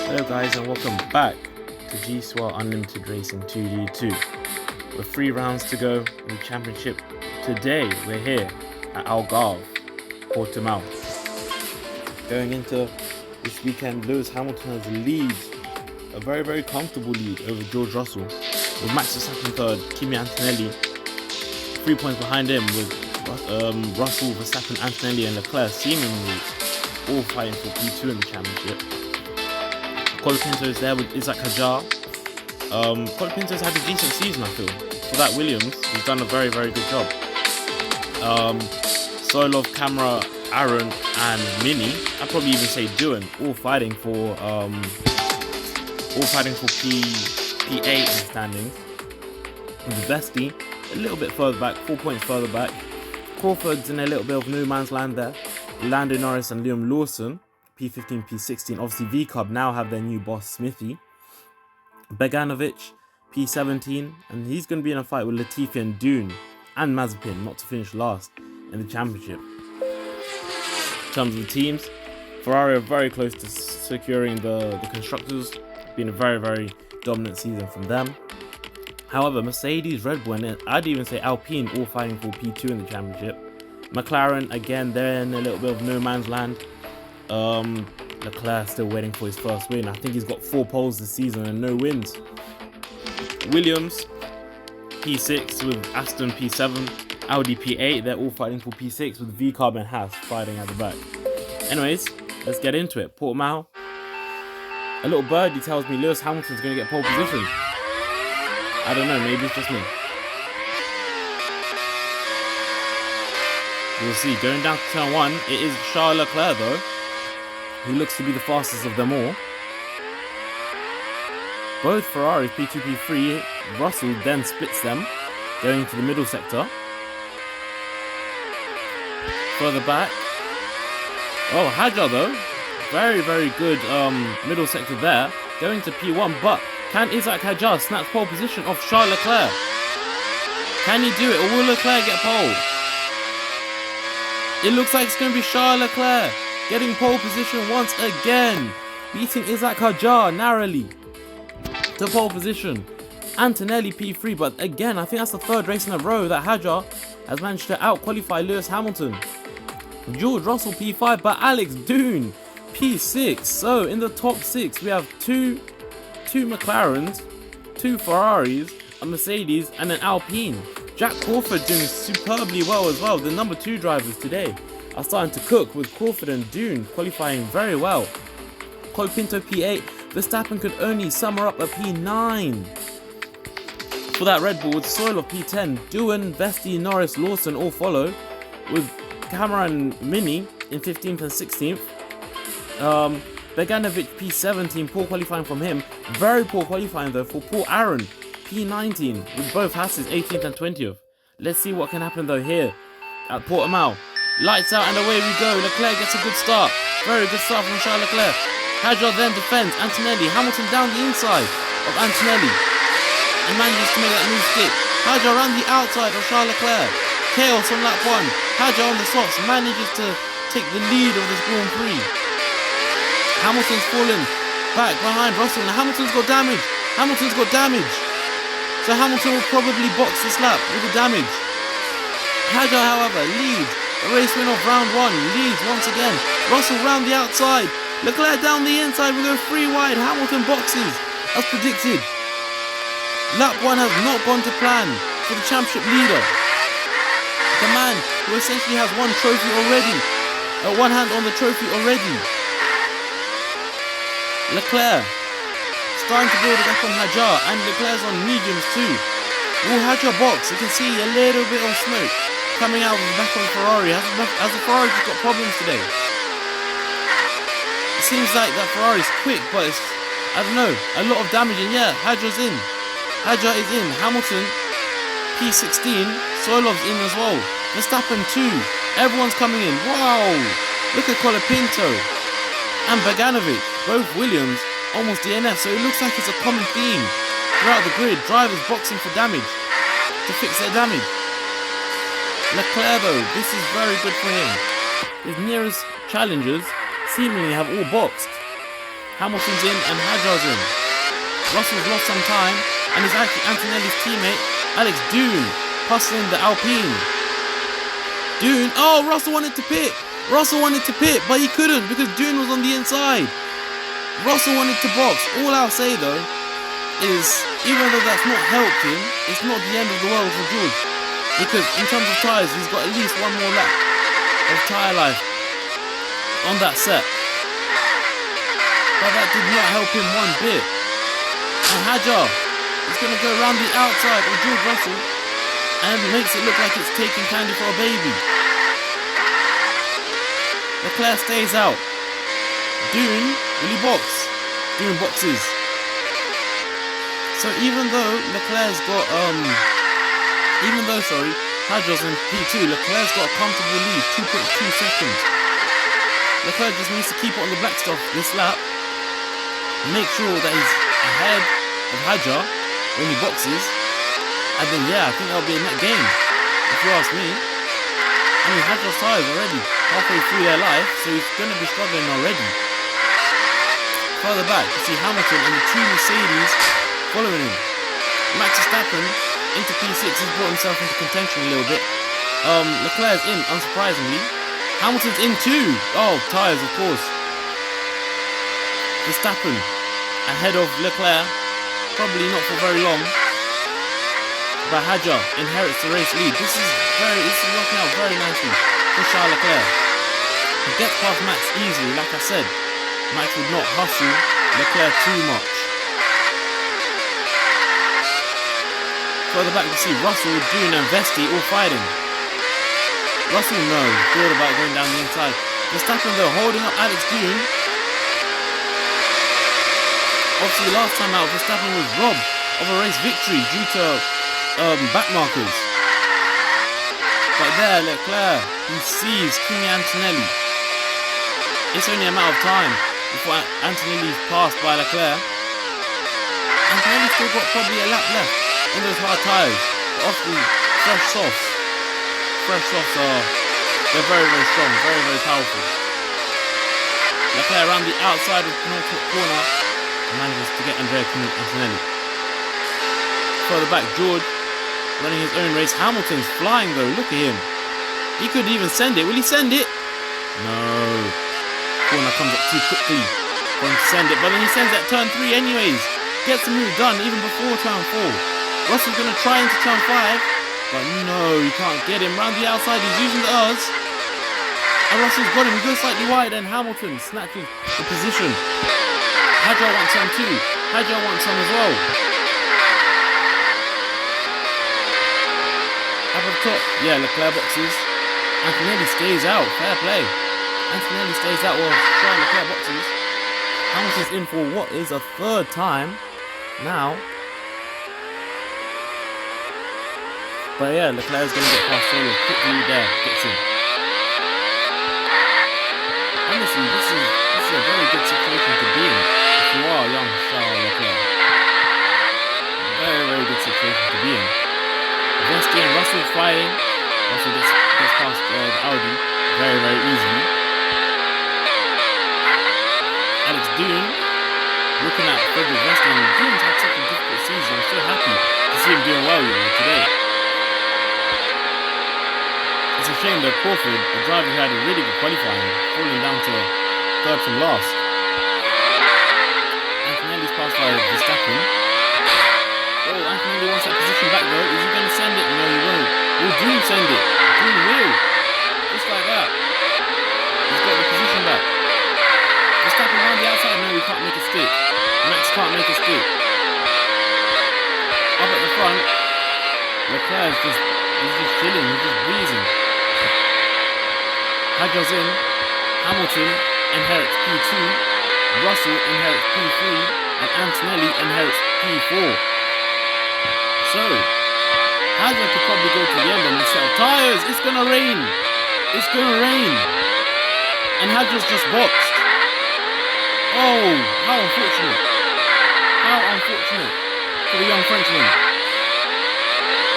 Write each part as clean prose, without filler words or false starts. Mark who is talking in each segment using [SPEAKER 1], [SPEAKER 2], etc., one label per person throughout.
[SPEAKER 1] Hello guys and welcome back to Gcor Unlimited Racing 2D2. With 3 rounds to go in the championship. Today we're here at Algarve, Portimao. Going into this weekend, Lewis Hamilton has a lead, a very comfortable lead over George Russell, with Max Verstappen third, Kimi Antonelli 3 points behind him, with Russell, Verstappen, Antonelli and Leclerc seemingly all fighting for P2 in the championship. Colapinto's there with Isaac Hadjar. Colapinto's had a decent season, I feel. For that Williams, he's done a very good job. Solov, Camera, Aaron and Mini, I'd probably even say Doohan, all fighting for P8 in the standings. And the Bestie, a little bit further back, 4 points further back. Crawford's in a little bit of no man's land there. Lando Norris and Liam Lawson, P15, P16. Obviously, V-Cub now have their new boss, Smithy. Beganovic, P17. And he's going to be in a fight with Latifi and Dune and Mazepin, not to finish last in the championship. In terms of the teams, Ferrari are very close to securing the Constructors. Been a very dominant season from them. However, Mercedes, Red Bull, and I'd even say Alpine all fighting for P2 in the championship. McLaren, again, they're in a little bit of no man's land. Leclerc still waiting for his first win. I think he's got 4 poles this season and no wins. Williams, P6 with Aston P7, Audi P8, they're all fighting for P6 with V-Carb and Haas fighting at the back. Anyways, let's get into it. Portimao. A little birdie tells me Lewis Hamilton's going to get pole position. I don't know, maybe it's just me. We'll see. Going down to turn 1, it is Charles Leclerc though, who looks to be the fastest of them all. Both Ferraris, P2, P3, Russell then splits them, going to the middle sector. Further back. Oh, Hadjar though, very good middle sector there, going to P1, but can Isaac Hadjar snatch pole position off Charles Leclerc? Can he do it, or will Leclerc get pole? It looks like it's going to be Charles Leclerc getting pole position once again, beating Isaac Hadjar narrowly to pole position. Antonelli P3, but again, I think that's the 3rd race in a row that Hadjar has managed to out-qualify Lewis Hamilton. George Russell P5, but Alex Dune P6. So in the top 6, we have two McLarens, 2 Ferraris, a Mercedes, and an Alpine. Jack Crawford doing superbly well as well. The number 2 drivers today are starting to cook, with Crawford and Dune qualifying very well. Colapinto P8, Verstappen could only summer up a P9. For that Red Bull, with Soil of P10, Doohan, Vesti, Norris, Lawson all follow, with Cameron and Mini in 15th and 16th. Beganovic P17, poor qualifying from him. Very poor qualifying though for Paul Aaron, P19, with both Haas's 18th and 20th. Let's see what can happen though here at Portimao. Lights out and away we go. Leclerc gets a good start. Very good start from Charles Leclerc. Hadjar then defends Antonelli. Hamilton down the inside of Antonelli and manages to make that move stick. Hadjar around the outside of Charles Leclerc. Chaos on lap 1. Hadjar on the softs manages to take the lead of this Grand Prix. Hamilton's fallen back behind Russell and Hamilton's got damage. So Hamilton will probably box this lap with the damage. Hadjar, however, leads. The race win off round 1, leads once again. Russell round the outside. Leclerc down the inside, we go 3 wide. Hamilton boxes, as predicted. Lap 1 has not gone to plan for the championship leader. The man who essentially has one trophy already. One hand on the trophy already. Leclerc starting to build a gap on Hadjar, and Leclerc's on mediums too. Will Hadjar box? You can see a little bit of smoke coming out of the back of the Ferrari. Has the Ferrari just got problems today? It seems like that Ferrari's quick, but it's, I don't know, a lot of damage. And yeah, Hadjar's in. Hadjar is in. Hamilton P16. Soilov's in as well. Verstappen 2. Everyone's coming in. Wow! Look at Colapinto and Beganovic, both Williams, almost DNF, so it looks like it's a common theme throughout the grid. Drivers boxing for damage, to fix their damage. Leclerc though, this is very good for him. His nearest challengers seemingly have all boxed. Hamilton's in and Hadjar's in. Russell's lost some time, and it's actually Antonelli's teammate, Alex Doon, hustling the Alpine. Doon, oh, Russell wanted to pit. Russell wanted to pit, but he couldn't because Doon was on the inside. Russell wanted to box. All I'll say though is, even though that's not helped him, it's not the end of the world for George. Because in terms of tyres, he's got at least one more lap of tyre life on that set. But that did not help him one bit. And Hadjar is going to go around the outside of George Russell and makes it look like it's taking candy for a baby. Leclerc stays out. Doon, will he box? Doon boxes. So even though Leclerc's got, Hadjar's in P2, Leclerc's got a comfortable lead, 2.2 seconds. Leclerc just needs to keep it on the black stuff this lap. Make sure that he's ahead of Hadjar when he boxes. And then I think that'll be a net game, if you ask me. I mean, Hadjar's tyres already halfway through their life, so he's going to be struggling already. Further back, you see Hamilton and the two Mercedes following him. Max Verstappen into P6, he's brought himself into contention a little bit. Leclerc's in, unsurprisingly. Hamilton's in too. Oh, tyres, of course. Verstappen ahead of Leclerc, probably not for very long. But Hadjar inherits the race lead. This is working out very nicely for Charles Leclerc. He gets past Max easily, like I said. Max would not hustle Leclerc too much. Further back you see Russell, Doon and Vesti all fighting. Russell thought about going down the inside. Verstappen though holding up Alex Doon. Obviously last time out Verstappen was robbed of a race victory due to back markers. But there Leclerc, he sees Kimi Antonelli. It's only a matter of time before Antonelli's passed by Leclerc. Antonelli's still got probably a lap left on those hard tyres. But often fresh softs are, they're very, very strong, very, very powerful. Leclerc around the outside of the penultimate corner manages to get Andrea Antonelli. Further back, George running his own race. Hamilton's flying though, look at him. He could even send it. Will he send it? No. Corner comes up too quickly for him to send it, but then he sends that turn 3 anyways. Gets the move done even before turn 4. Russell's going to try into turn 5, but no, he can't get him. Round the outside, he's using the Rs. And Russell's got him. He goes slightly wide, and Hamilton snatches the position. Hadjar wants some too. Hadjar wants some as well. Up the top, Leclerc boxes. Antonelli stays out. Fair play. Antonelli stays out while Charles Leclerc boxes. Hamilton's in for what is a third time now. But Leclerc's going to get past solo quickly there. Gets in. Honestly, this is a very good situation to be in if you are young Charles Leclerc. Very, very good situation to be in. Vesti and Russell fighting. Russell gets past the Audi very, very easily. Alex Doon looking at Frederick Vesti, and Doon's had such a difficult season. I'm so happy to see him doing well today. It's a shame that Crawford, a driver who had a really good qualifying, falling down to third from last. Antonelli's passed by Verstappen. Oh, Antonelli wants that position back though. Is he going to send it? No, he won't. Will Doon send it? Doon will. Just like that. He's got the position back. Verstappen around the outside. No, he can't make a stick. Max can't make a stick. Up at the front, Leclerc is just chilling. He's just breezing. Hadjar's in. Hamilton inherits P2. Russell inherits P3. And Antonelli inherits P4. So, Hadjar could probably go to the end and sell tyres. It's gonna rain. It's gonna rain. And Hadjar's just boxed. Oh, how unfortunate. How unfortunate for the young Frenchman.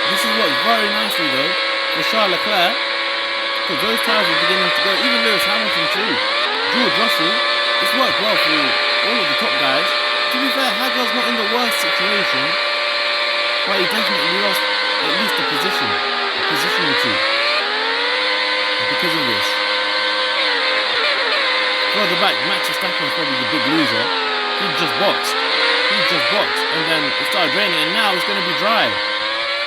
[SPEAKER 1] This has worked very nicely though for Charles Leclerc, because those tyres are beginning to go. Even Lewis Hamilton too. George Russell. It's worked well for all of the top guys. To be fair, Hajar's not in the worst situation, but he definitely lost at least a position or two because of this. Further back, Max Verstappen's probably the big loser. He just boxed, and then it started raining, and now it's going to be dry.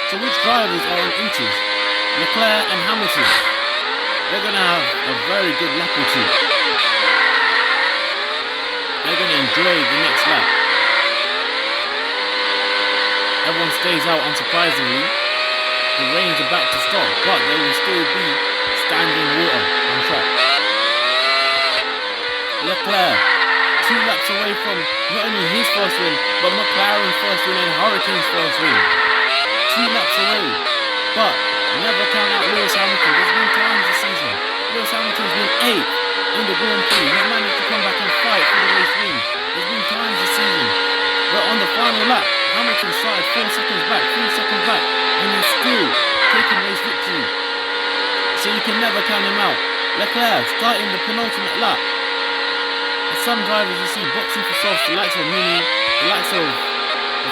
[SPEAKER 1] So which drivers are on inches? Leclerc and Hamilton. They're going to have a very good lap or two. They're going to enjoy the next lap. Everyone stays out unsurprisingly. The rain's about to stop, but there will still be standing water on track. Leclerc, 2 laps away from not only his first win, but McLaren's first win and Hurricane's first win. 2 laps away, but never count out Lewis Hamilton. There's been times this season Lewis Hamilton's been 8th in the Grand Prix. He's managed to come back and fight for the race win. There's been times this season where on the final lap, Hamilton started 4 seconds back, 3 seconds back, and he's still taking race victory. So you can never count him out. Leclerc starting the penultimate lap. And some drivers you see boxing for softs, the likes of Mini, the likes of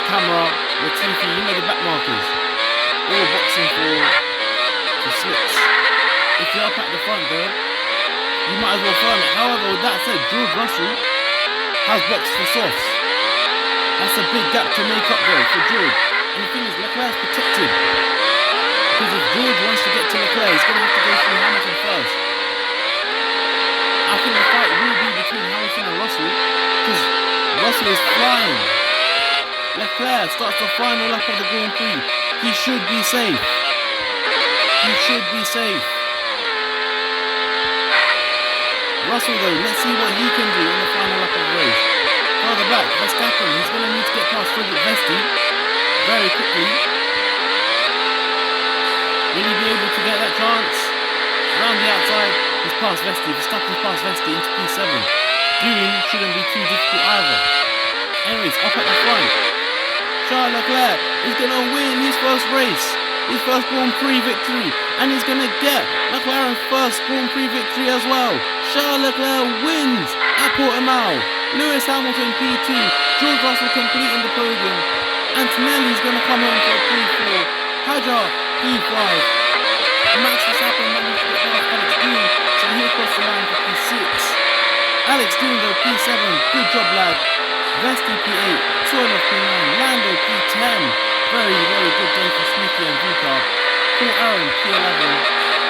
[SPEAKER 1] Camera, Latifi, you know the back markers, all boxing for slips. If you're up at the front though, you might as well firm it. However, with that said, George Russell has boxed for softs. That's a big gap to make up though for George. And the thing is, Leclerc's protected. Because if George wants to get to Leclerc, he's going to have to go through Hamilton first. I think the fight will be between Hamilton and Russell, because Russell is flying. Leclerc starts the final lap of the Grand Prix. He should be safe. He should be safe. Russell though, let's see what he can do in the final lap of the race. Further back, Verstappen, he's going to need to get past Frederick Vesti very quickly. Will he be able to get that chance? Around the outside, he's past Vesti. Verstappen's past Vesti into P7. Doing shouldn't be too difficult either. Anyways, up at the front, Charles Leclerc is going to win his first race, his first Grand Prix victory, and he's going to get McLaren's first Grand Prix victory as well. Charles Leclerc wins at Portimao. Lewis Hamilton P2, George Russell completing the podium. Antonelli's going to come home for a P4, Hajar P5. Max Verstappen managed to get past Alex Doon, so he'll cross the line for P6. Alex Doon though P7, good job lad. Vesti P8, Soil of P9, Lando P10. Very, very good day for Smithy and Gcor. Paul Aaron P11,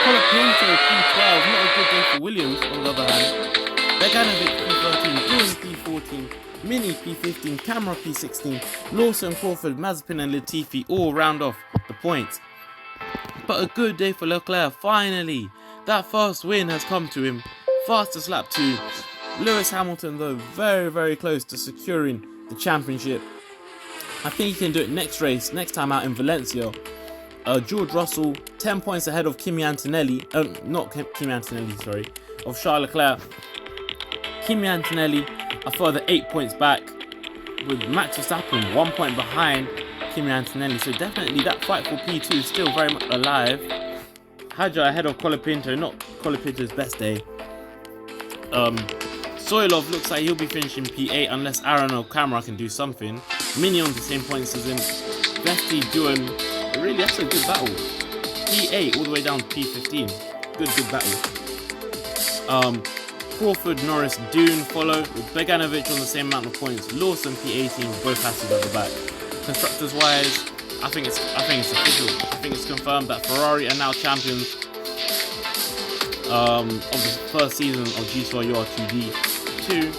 [SPEAKER 1] Colapinto P12, not a good day for Williams on the other hand. Beganovic P13, Doohan P14, Mini P15, Camera P16, Lawson, Crawford, Mazepin and Latifi all round off the points. But a good day for Leclerc, finally. That first win has come to him. Fastest lap 2. Lewis Hamilton though, very, very close to securing the championship. I think he can do it next race, next time out in Valencia. George Russell, 10 points ahead of Kimi Antonelli. Of Charles Leclerc. Kimi Antonelli a further 8 points back, with Max Verstappen 1 point behind Kimi Antonelli. So definitely that fight for P2 is still very much alive. Hajar ahead of Colapinto, not Colapinto's best day. Soilov looks like he'll be finishing P8 unless Aaron or Camera can do something. Mini on the same points as him. Vesti, Doohan, really that's a good battle. P8 all the way down to P15. Good battle. Crawford, Norris, Doon follow with Beganovic on the same amount of points. Lawson P18, both passes at the back. Constructors wise, I think it's official. I think it's confirmed that Ferrari are now champions of the first season of Gcor UR2D. 2,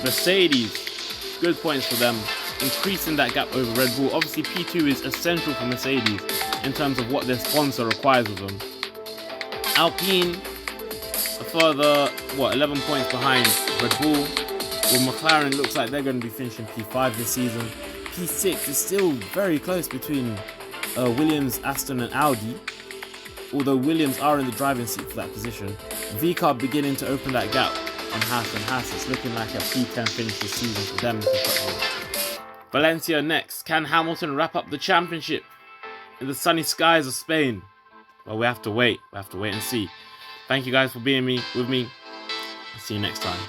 [SPEAKER 1] Mercedes, good points for them, increasing that gap over Red Bull. Obviously P2 is essential for Mercedes in terms of what their sponsor requires of them. Alpine, a further 11 points behind Red Bull. Well, McLaren looks like they're going to be finishing P5 this season. P6 is still very close between Williams, Aston and Audi, although Williams are in the driving seat for that position. Gcor beginning to open that gap on Haas, and Haas is looking like a P10 finish this season for them. Valencia next. Can Hamilton wrap up the championship in the sunny skies of Spain? Well, we have to wait. We have to wait and see. Thank you guys for being with me. I'll see you next time.